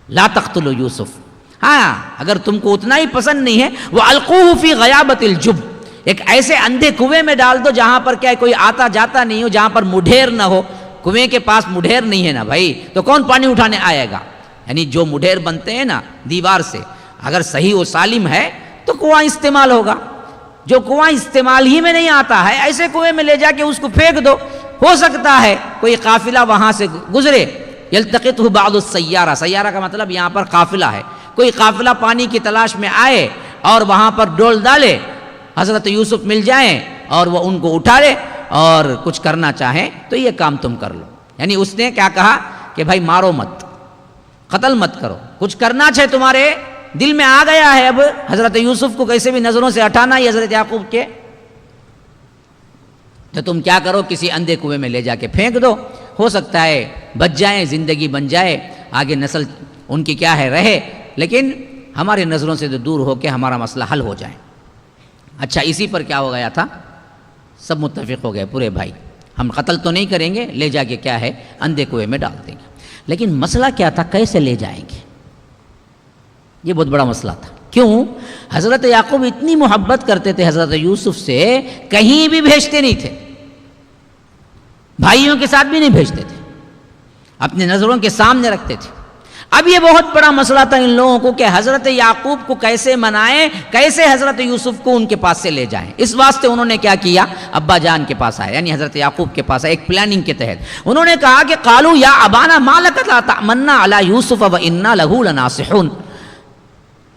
لا تقتلوا یوسف، ہاں، اگر تم کو اتنا ہی پسند نہیں ہے، وَأَلْقُوهُ فِي غَيَابَةِ الْجُبِّ، ایک ایسے اندھے کنویں میں ڈال دو جہاں پر کیا کوئی آتا جاتا نہیں ہو، جہاں پر مڈھیر نہ ہو۔ کنویں کے پاس مڈھیر نہیں ہے نا بھائی، تو کون پانی اٹھانے آئے گا؟ یعنی جو مڈھیر بنتے ہیں نا دیوار سے، اگر صحیح و سالم ہے تو کنواں استعمال ہوگا، جو کنواں استعمال ہی میں نہیں آتا ہے، ایسے کنویں میں لے جا کے اس کو پھینک دو، ہو سکتا ہے کوئی قافلہ وہاں سے گزرے، یلتقطہ بعض السیارہ، سیارہ کا مطلب یہاں پر قافلہ ہے، کوئی قافلہ پانی کی تلاش میں آئے اور وہاں پر ڈول ڈالے، حضرت یوسف مل جائیں اور وہ ان کو اٹھا لے اور کچھ کرنا چاہیں تو یہ کام تم کر لو۔ یعنی اس نے کیا کہا کہ بھائی مارو مت، قتل مت کرو، کچھ کرنا چاہے تمہارے دل میں آ گیا ہے اب حضرت یوسف کو کیسے بھی نظروں سے ہٹانا ہی حضرت یعقوب کے، تو تم کیا کرو، کسی اندھے کنویں میں لے جا کے پھینک دو، ہو سکتا ہے بچ جائیں، زندگی بن جائے، آگے نسل ان کی کیا ہے رہے، لیکن ہماری نظروں سے دور ہو کے ہمارا مسئلہ حل ہو جائے۔ اچھا، اسی پر کیا ہو گیا تھا؟ سب متفق ہو گئے پورے بھائی، ہم قتل تو نہیں کریں گے، لے جا کے کیا ہے اندھے کنویں میں ڈال دیں گے۔ لیکن مسئلہ کیا تھا؟ کیسے لے جائیں گے؟ یہ بہت بڑا مسئلہ تھا۔ کیوں؟ حضرت یعقوب اتنی محبت کرتے تھے حضرت یوسف سے، کہیں بھی بھیجتے نہیں تھے، بھائیوں کے ساتھ بھی نہیں بھیجتے تھے، اپنے نظروں کے سامنے رکھتے تھے۔ اب یہ بہت بڑا مسئلہ تھا ان لوگوں کو کہ حضرت یعقوب کو کیسے منائیں، کیسے حضرت یوسف کو ان کے پاس سے لے جائیں۔ اس واسطے انہوں نے کیا کیا؟ ابا جان کے پاس آئے، یعنی حضرت یعقوب کے پاس آئے، ایک پلاننگ کے تحت انہوں نے کہا کہ قالوا یا ابانا ما لک لا تأمنا علی یوسف وانا لہ لناصحون۔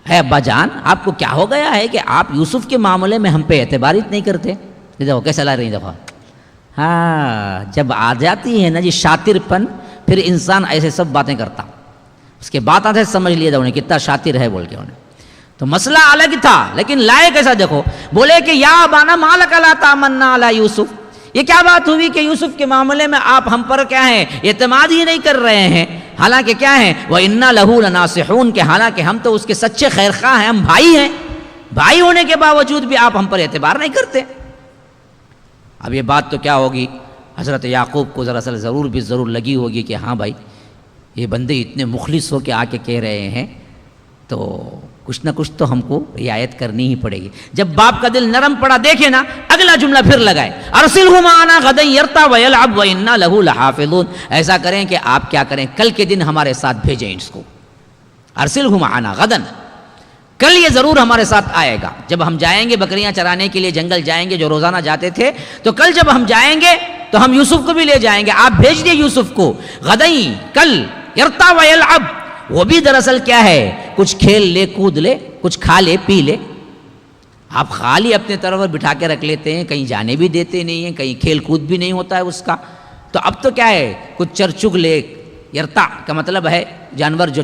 ہے ابا جان، آپ کو کیا ہو گیا ہے کہ آپ یوسف کے معاملے میں ہم پہ اعتبار نہیں کرتے؟ دیکھو کیسا لگ رہی دیکھو، ہاں جب آ جاتی ہے نا جی شاطر پن، پھر انسان ایسے سب باتیں کرتا، اس کے بات آتے سمجھ لیے تھا انہیں کتنا شاطر ہے بول کے انہیں۔ تو مسئلہ الگ تھا، لیکن لائے کیسا دیکھو، بولے کہ یا ابانا ما لک لا تأمنا علی یوسف۔ یہ کیا بات ہوئی کہ یوسف کے معاملے میں آپ ہم پر کیا ہیں اعتماد ہی نہیں کر رہے ہیں، حالانکہ کیا ہیں وَإِنَّا لَهُ لَنَاصِحُونَ، کہ حالانکہ ہم تو اس کے سچے خیر خواہ ہیں، ہم بھائی ہیں، بھائی ہونے کے باوجود بھی آپ ہم پر اعتبار نہیں کرتے۔ اب یہ بات تو کیا ہوگی، حضرت یعقوب کو دراصل ضرور لگی ہوگی کہ ہاں بھائی یہ بندے اتنے مخلص ہو کے آ کے کہہ رہے ہیں تو کچھ نہ کچھ تو ہم کو رعایت کرنی ہی پڑے گی۔ جب باپ کا دل نرم پڑا، دیکھے نا اگلا جملہ پھر لگائے ارسلہ معنا غدا یرتع ویلعب وانا لہ لحافظون، ایسا کریں کہ آپ کیا کریں کل کے دن ہمارے ساتھ بھیجیں اس کو، ارسلہ معنا غدا، کل یہ ضرور ہمارے ساتھ آئے گا۔ جب ہم جائیں گے بکریاں چرانے کے لیے جنگل جائیں گے جو روزانہ جاتے تھے، تو کل جب ہم جائیں گے تو ہم یوسف کو بھی لے جائیں گے، آپ بھیج دیے یوسف کو غدئی کل یرتع ویلعب، وہ بھی دراصل کیا ہے کچھ کھیل لے کود لے، کچھ کھا لے پی لے۔ آپ خالی اپنے طرف بٹھا کے رکھ لیتے ہیں، کہیں جانے بھی دیتے نہیں ہیں، کہیں کھیل کود بھی نہیں ہوتا ہے اس کا۔ تو اب تو کیا ہے کچھ چر چگ لے، یرتع کا مطلب ہے جانور جو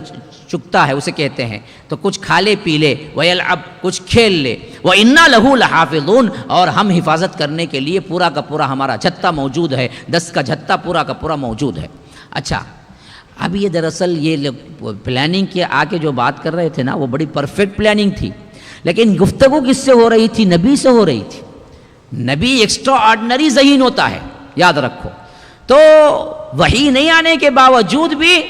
چگتا ہے اسے کہتے ہیں، تو کچھ کھا لے پی لے، ویلعب کچھ کھیل لے، وَإِنَّا لَهُ لَحَافِظُونَ، اور ہم حفاظت کرنے کے لیے پورا کا پورا ہمارا جھتہ موجود ہے، 10 کا جھتہ پورا کا پورا موجود ہے۔ اچھا، اب یہ دراصل یہ پلاننگ کے آگے جو بات کر رہے تھے نا وہ بڑی پرفیکٹ پلاننگ تھی، لیکن گفتگو کس سے ہو رہی تھی؟ نبی سے ہو رہی تھی۔ نبی ایکسٹرا آرڈنری ذہین ہوتا ہے، یاد رکھو۔ تو وحی نہیں آنے کے باوجود بھی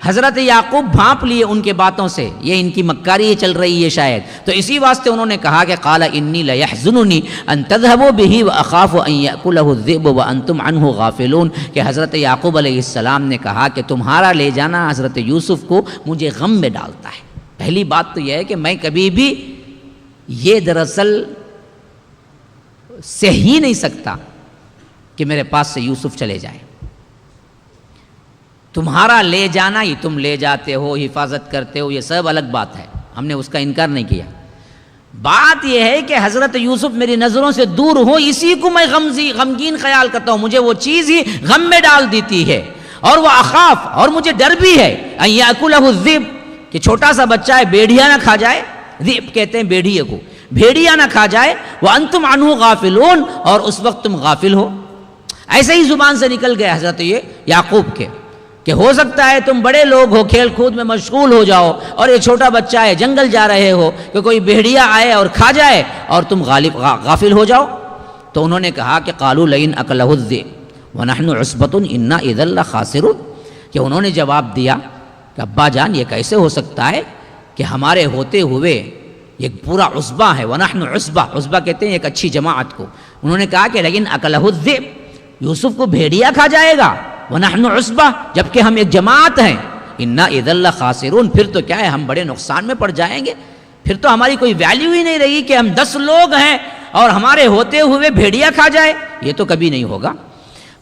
حضرت یعقوب بھانپ لیے ان کے باتوں سے، یہ ان کی مکاری چل رہی ہے شاید، تو اسی واسطے انہوں نے کہا کہ قال انی لیحزننی ان تذهبوا به واخاف ان یاکلہ الذئب وانتم عنہ غافلون، کہ حضرت یعقوب علیہ السلام نے کہا کہ تمہارا لے جانا حضرت یوسف کو مجھے غم میں ڈالتا ہے۔ پہلی بات تو یہ ہے کہ میں کبھی بھی یہ دراصل سہ ہی نہیں سکتا کہ میرے پاس سے یوسف چلے جائیں۔ تمہارا لے جانا، یہ تم لے جاتے ہو، حفاظت کرتے ہو، یہ سب الگ بات ہے، ہم نے اس کا انکار نہیں کیا۔ بات یہ ہے کہ حضرت یوسف میری نظروں سے دور ہو، اسی کو میں غمگین خیال کرتا ہوں، مجھے وہ چیز ہی غم میں ڈال دیتی ہے، اور وہ اخاف، اور مجھے ڈر بھی ہے ان یاکلہ الذئب، کہ چھوٹا سا بچہ ہے بھیڑیا نہ کھا جائے، ذئب کہتے ہیں بھیڑیے کو، بھیڑیا نہ کھا جائے، وانتم عنہ غافلون، اور اس وقت تم غافل ہو۔ ایسے ہی زبان سے نکل گئے حضرت یہ یعقوب کے کہ ہو سکتا ہے تم بڑے لوگ ہو، کھیل کود میں مشغول ہو جاؤ، اور یہ چھوٹا بچہ ہے جنگل جا رہے ہو کہ کوئی بھیڑیا آئے اور کھا جائے اور تم غافل ہو جاؤ۔ تو انہوں نے کہا کہ قالوا لئن اکلہ الذئب ونحن عصبۃ انا اذا لخاسرون، کہ انہوں نے جواب دیا کہ ابا جان یہ کیسے ہو سکتا ہے کہ ہمارے ہوتے ہوئے یہ پورا عصبہ ہے، ونحن عصبہ، عصبہ کہتے ہیں ایک اچھی جماعت کو۔ انہوں نے کہا کہ لیکن اکلہ الذئب، یوسف کو بھیڑیا کھا جائے گا، وَنَحْنُ عُصْبَةٌ، جبکہ ہم ایک جماعت ہیں، اِنَّا اِذًا لَخَاسِرُونَ، پھر تو کیا ہے ہم بڑے نقصان میں پڑ جائیں گے، پھر تو ہماری کوئی ویلیو ہی نہیں رہی کہ ہم 10 لوگ ہیں اور ہمارے ہوتے ہوئے بھیڑیا کھا جائے، یہ تو کبھی نہیں ہوگا۔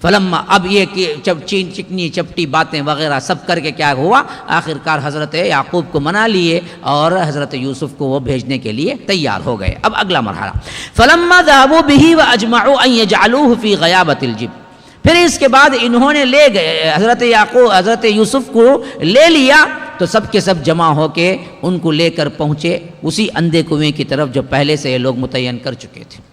فلما، اب یہ کہ چکنی چپٹی باتیں وغیرہ سب کر کے کیا ہوا، آخر کار حضرت یعقوب کو منا لیے اور حضرت یوسف کو وہ بھیجنے کے لیے تیار ہو گئے۔ اب اگلا مرحلہ، فلما ذهبوا به واجمعوا ان يجعلوه في غيابة الجب، پھر اس کے بعد انہوں نے لے گئے حضرت یوسف کو لے لیا، تو سب کے سب جمع ہو کے ان کو لے کر پہنچے اسی اندھے کنویں کی طرف جو پہلے سے یہ لوگ متعین کر چکے تھے۔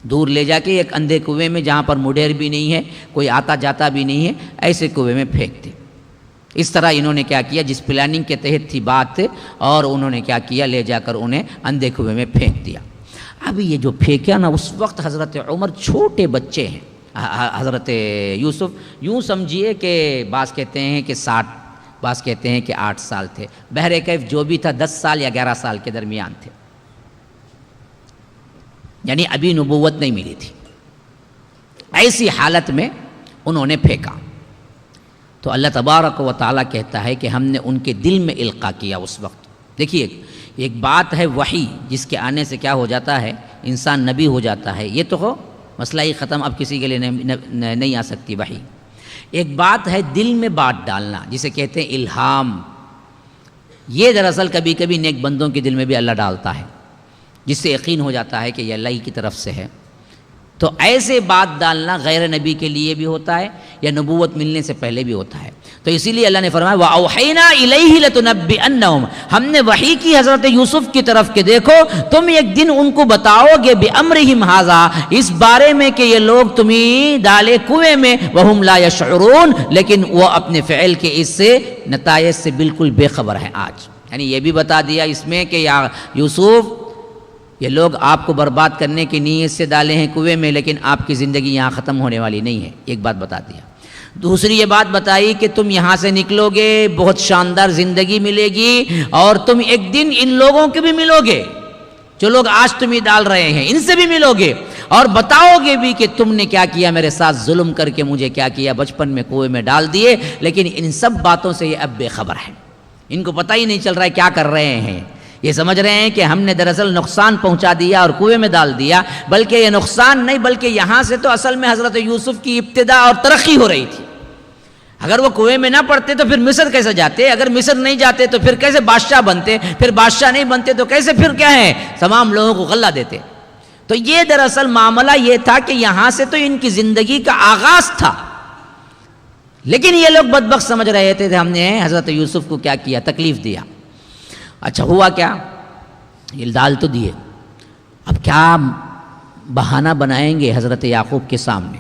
دور لے جا کے ایک اندھے کنویں میں جہاں پر مڈیر بھی نہیں ہے، کوئی آتا جاتا بھی نہیں ہے، ایسے کنویں میں پھینک دے۔ اس طرح انہوں نے کیا کیا، جس پلاننگ کے تحت تھی بات، اور انہوں نے کیا کیا، لے جا کر انہیں اندھے کنویں میں پھینک دیا۔ اب یہ جو پھینکا نا، اس وقت حضرت عمر چھوٹے بچے ہیں، حضرت یوسف یوں سمجھیے کہ بعض کہتے ہیں کہ 60، بعض کہتے ہیں کہ 8 سال تھے، بہرکیف جو بھی تھا 10 سال یا 11 سال کے درمیان تھے، یعنی ابھی نبوت نہیں ملی تھی۔ ایسی حالت میں انہوں نے پھینکا تو اللہ تبارک و تعالیٰ کہتا ہے کہ ہم نے ان کے دل میں القاء کیا اس وقت۔ دیکھیے ایک بات ہے وحی، جس کے آنے سے کیا ہو جاتا ہے، انسان نبی ہو جاتا ہے، یہ تو ہو مسئلہ ہی ختم، اب کسی کے لیے نہیں آ سکتی وحی۔ ایک بات ہے دل میں بات ڈالنا، جسے کہتے ہیں الہام، یہ دراصل کبھی کبھی نیک بندوں کے دل میں بھی اللہ ڈالتا ہے، جس سے یقین ہو جاتا ہے کہ یہ اللہ ہی کی طرف سے ہے۔ تو ایسے بات ڈالنا غیر نبی کے لیے بھی ہوتا ہے یا نبوت ملنے سے پہلے بھی ہوتا ہے۔ تو اسی لیے اللہ نے فرمایا وَأَوْحَيْنَا إِلَيْهِ لَتُنَبِّئَنَّهُمْ، ہم نے وحی کی حضرت یوسف کی طرف کہ دیکھو تم ایک دن ان کو بتاؤ گے بِأَمْرِهِمْ هَذَا، اس بارے میں کہ یہ لوگ تمہیں ڈالے کنویں میں، وَهُمْ لَا يَشْعُرُونَ، لیکن وہ اپنے فعل کے اس سے نتائج سے بالکل بے خبر ہیں۔ آج یعنی یہ بھی بتا دیا اس میں کہ یا یوسف، یہ لوگ آپ کو برباد کرنے کی نیت سے ڈالے ہیں کنویں میں، لیکن آپ کی زندگی یہاں ختم ہونے والی نہیں ہے، ایک بات بتا دیا۔ دوسری یہ بات بتائی کہ تم یہاں سے نکلو گے، بہت شاندار زندگی ملے گی، اور تم ایک دن ان لوگوں کے بھی ملو گے جو لوگ آج تمہیں ڈال رہے ہیں، ان سے بھی ملو گے، اور بتاؤ گے بھی کہ تم نے کیا کیا، میرے ساتھ ظلم کر کے مجھے کیا کیا، بچپن میں کنویں میں ڈال دیے، لیکن ان سب باتوں سے یہ اب بے خبر ہے، ان کو پتہ ہی نہیں چل رہا ہے کیا کر رہے ہیں۔ یہ سمجھ رہے ہیں کہ ہم نے دراصل نقصان پہنچا دیا اور کنویں میں ڈال دیا، بلکہ یہ نقصان نہیں، بلکہ یہاں سے تو اصل میں حضرت یوسف کی ابتدا اور ترقی ہو رہی تھی۔ اگر وہ کنویں میں نہ پڑتے تو پھر مصر کیسے جاتے، اگر مصر نہیں جاتے تو پھر کیسے بادشاہ بنتے، پھر بادشاہ نہیں بنتے تو کیسے پھر کیا ہے تمام لوگوں کو غلہ دیتے۔ تو یہ دراصل معاملہ یہ تھا کہ یہاں سے تو ان کی زندگی کا آغاز تھا، لیکن یہ لوگ بدبخت سمجھ رہے تھے ہم نے حضرت یوسف کو کیا کیا، تکلیف دیا۔ اچھا ہوا کیا، یہ ڈال تو دیے، اب کیا بہانہ بنائیں گے حضرت یعقوب کے سامنے،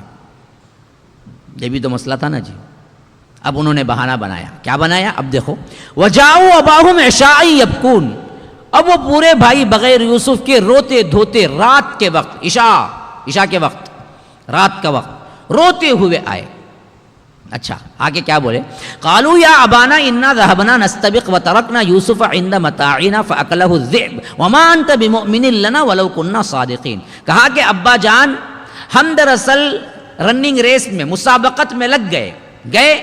یہ بھی تو مسئلہ تھا نا جی۔ اب انہوں نے بہانہ بنایا، کیا بنایا، اب دیکھو وَجَاءُوا أَبَاهُمْ عِشَاءً يَبْكُونَ، اب وہ پورے بھائی بغیر یوسف کے روتے دھوتے رات کے وقت، عشاء کے وقت، رات کا وقت روتے ہوئے آئے۔ اچھا آگے کیا بولے، قالوا یا ابانا انا ذهبنا نستبق وترکنا یوسف عند متاعنا فاکلہ الذئب وما انت بمؤمن لنا ولو كنا صادقین، کہا کہ ابا جان ہم دراصل رننگ ریس میں، مسابقت میں لگ گئے،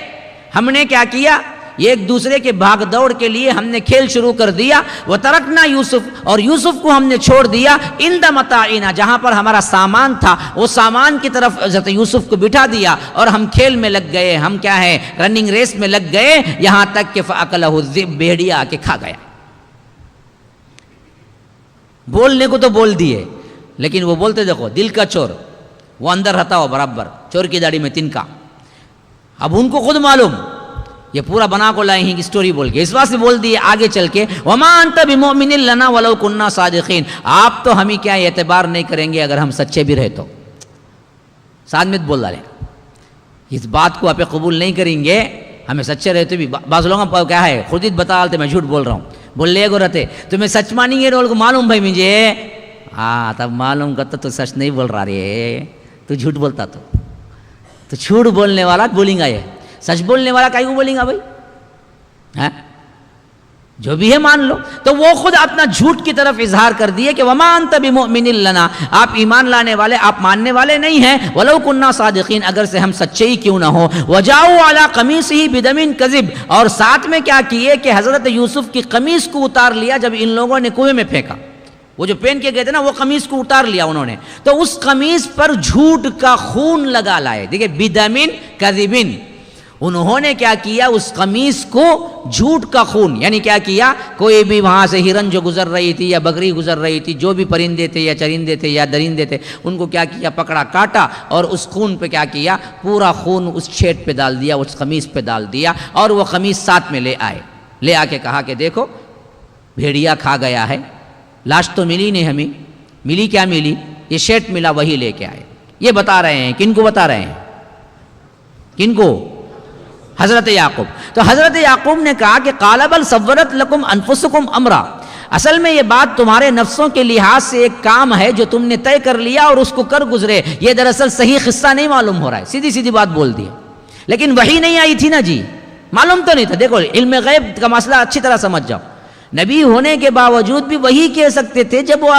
ہم نے کیا کیا، یہ ایک دوسرے کے بھاگ دوڑ کے لیے ہم نے کھیل شروع کر دیا، وترکنا یوسف، اور یوسف کو ہم نے چھوڑ دیا، عند متاعنا، جہاں پر ہمارا سامان تھا، وہ سامان کی طرف حضرت یوسف کو بٹھا دیا اور ہم کھیل میں لگ گئے، ہم کیا ہے رننگ ریس میں لگ گئے، یہاں تک کہ فاکلہ الذئب، بھیڑیا آ کے کھا گیا۔ بولنے کو تو بول دیے، لیکن وہ بولتے دیکھو دل کا چور، وہ اندر رہتا ہو برابر، چور کی داڑھی میں تنکا۔ اب ان کو خود معلوم، یہ پورا بنا کو لائے ہیں سٹوری بول کے، اس بات سے بول دیے آگے چل کے وما انت بمؤمن لنا ولو كنا صادقین، آپ تو ہمیں کیا اعتبار نہیں کریں گے اگر ہم سچے بھی رہے تو۔ ساتھ میں بول ڈالے، اس بات کو آپ قبول نہیں کریں گے، ہمیں سچے رہتے بھی، بعض لوگوں کو کیا ہے خود ہی بتا ڈالتے میں جھوٹ بول رہا ہوں، بول لے گو رہتے تمہیں سچ مانیں گے رول کو معلوم بھائی مجھے، ہاں تب معلوم کرتا تو سچ نہیں بول رہا رے، تو جھوٹ بولتا تو جھوٹ بولنے والا بولیں گا، یہ سچ بولنے والا کائی کو بولیں گا بھائی، ہاں جو بھی ہے مان لو۔ تو وہ خود اپنا جھوٹ کی طرف اظہار کر دیے کہ وما انت بمؤمن لنا، آپ ایمان لانے والے، آپ ماننے والے نہیں ہیں، ولو كنا صادقین، اگر سے ہم سچے ہی کیوں نہ ہو۔ وجاؤوا علی قمیصہ بدم کذب، اور ساتھ میں کیا کیے کہ حضرت یوسف کی قمیص کو اتار لیا جب ان لوگوں نے کنویں میں پھینکا، وہ جو پہن کے گئے تھے نا وہ قمیص کو اتار لیا انہوں نے، تو اس قمیص پر جھوٹ کا خون لگا لائے، دیکھیں بدم کذب، انہوں نے کیا کیا، اس قمیص کو جھوٹ کا خون، یعنی کیا کیا، کوئی بھی وہاں سے ہرن جو گزر رہی تھی یا بکری گزر رہی تھی، جو بھی پرندے تھے یا چرندے تھے یا درندے تھے، ان کو کیا کیا، پکڑا کاٹا اور اس خون پہ کیا کیا، پورا خون اس چھیٹ پہ ڈال دیا، اس قمیص پہ ڈال دیا، اور وہ قمیص ساتھ میں لے آ کے کہا کہ دیکھو بھیڑیا کھا گیا ہے، لاش تو ملی نہیں ہمیں، ملی کیا ملی، یہ شیٹ ملا وہی لے کے آئے۔ یہ بتا رہے ہیں، کن کو بتا رہے ہیں، کن کو، حضرت یعقوب. تو حضرت یعقوب نے کہا کہ قال بل سورت لکم انفسکم امرا، اصل میں یہ بات تمہارے نفسوں کے لحاظ سے ایک کام ہے جو تم نے طے کر لیا اور اس کو کر گزرے. یہ دراصل صحیح قصہ نہیں معلوم ہو رہا ہے، سیدھی سیدھی بات بول دی. لیکن وحی نہیں آئی تھی نا جی، معلوم تو نہیں تھا. دیکھو علم غیب کا مسئلہ اچھی طرح سمجھ جاؤ. نبی ہونے کے باوجود بھی وہی کہہ سکتے تھے جب وہ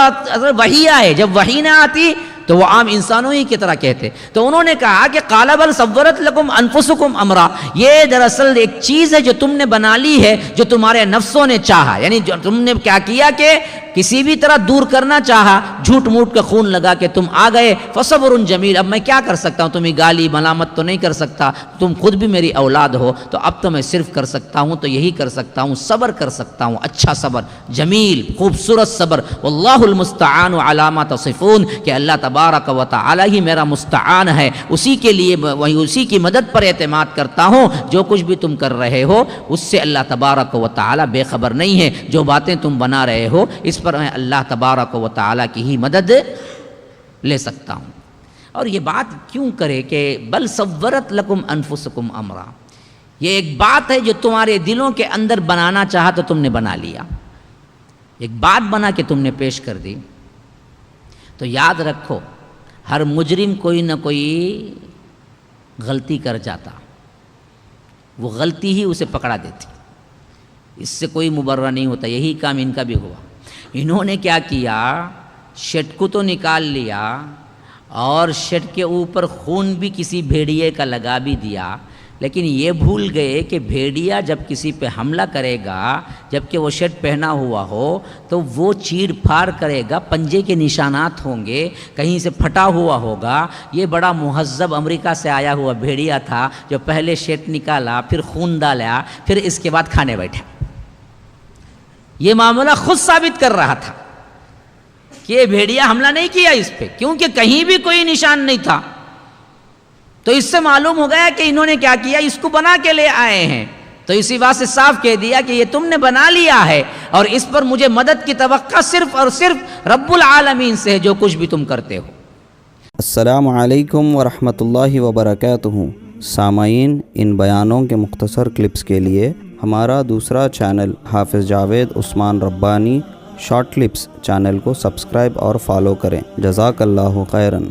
وحی آئے. جب وحی نہ آتی تو وہ عام انسانوں ہی کی طرح کہتے. تو انہوں نے کہا کہ قال بل سورت لکم انفسکم امرا، یہ دراصل ایک چیز ہے جو تم نے بنا لی ہے، جو تمہارے نفسوں نے چاہا. یعنی جو تم نے کیا کیا کہ کسی بھی طرح دور کرنا چاہا، جھوٹ موٹ کا خون لگا کے تم آ گئے. فصبر جمیل، اب میں کیا کر سکتا ہوں؟ تمہیں گالی ملامت تو نہیں کر سکتا، تم خود بھی میری اولاد ہو، تو اب تو میں صرف کر سکتا ہوں تو یہی کر سکتا ہوں، صبر کر سکتا ہوں. اچھا صبر، جمیل خوبصورت صبر. واللہ المستعان علی ما تصفون، کہ اللہ تبارک و تعالی ہی میرا مستعان ہے، اسی کے لیے وہی اسی کی مدد پر اعتماد کرتا ہوں. جو کچھ بھی تم کر رہے ہو اس سے اللہ تبارک و تعالی بے خبر نہیں ہے. جو باتیں تم بنا رہے ہو اس پر میں اللہ تبارک و تعالی کی ہی مدد لے سکتا ہوں. اور یہ بات کیوں کرے کہ بل سورت لکم انفسکم امرا، یہ ایک بات ہے جو تمہارے دلوں کے اندر بنانا چاہا تو تم نے بنا لیا. ایک بات بنا کے تم نے پیش کر دی. تو یاد رکھو ہر مجرم کوئی نہ کوئی غلطی کر جاتا، وہ غلطی ہی اسے پکڑا دیتی، اس سے کوئی مبرہ نہیں ہوتا. یہی کام ان کا بھی ہوا. انہوں نے کیا کیا، شٹ کو تو نکال لیا اور شٹ کے اوپر خون بھی کسی بھیڑیے کا لگا بھی دیا، لیکن یہ بھول گئے کہ بھیڑیا جب کسی پہ حملہ کرے گا جب کہ وہ شٹ پہنا ہوا ہو تو وہ چیر پھاڑ کرے گا، پنجے کے نشانات ہوں گے، کہیں سے پھٹا ہوا ہوگا. یہ بڑا مہذب امریکہ سے آیا ہوا بھیڑیا تھا جو پہلے شٹ نکالا، پھر خون ڈالا، پھر اس کے بعد کھانے بیٹھا. یہ معاملہ خود ثابت کر رہا تھا کہ یہ بھیڑیا حملہ نہیں کیا اس پہ، کیونکہ کہیں بھی کوئی نشان نہیں تھا. تو اس سے معلوم ہو گیا کہ انہوں نے کیا کیا، اس کو بنا کے لے آئے ہیں. تو اسی بات سے صاف کہہ دیا کہ یہ تم نے بنا لیا ہے اور اس پر مجھے مدد کی توقع صرف اور صرف رب العالمین سے ہے، جو کچھ بھی تم کرتے ہو. السلام علیکم ورحمۃ اللہ وبرکاتہ. سامعین، ان بیانوں کے مختصر کلپس کے لیے ہمارا دوسرا چینل حافظ جاوید عثمان ربانی شارٹ کلپس چینل کو سبسکرائب اور فالو کریں. جزاک اللہ خیراً.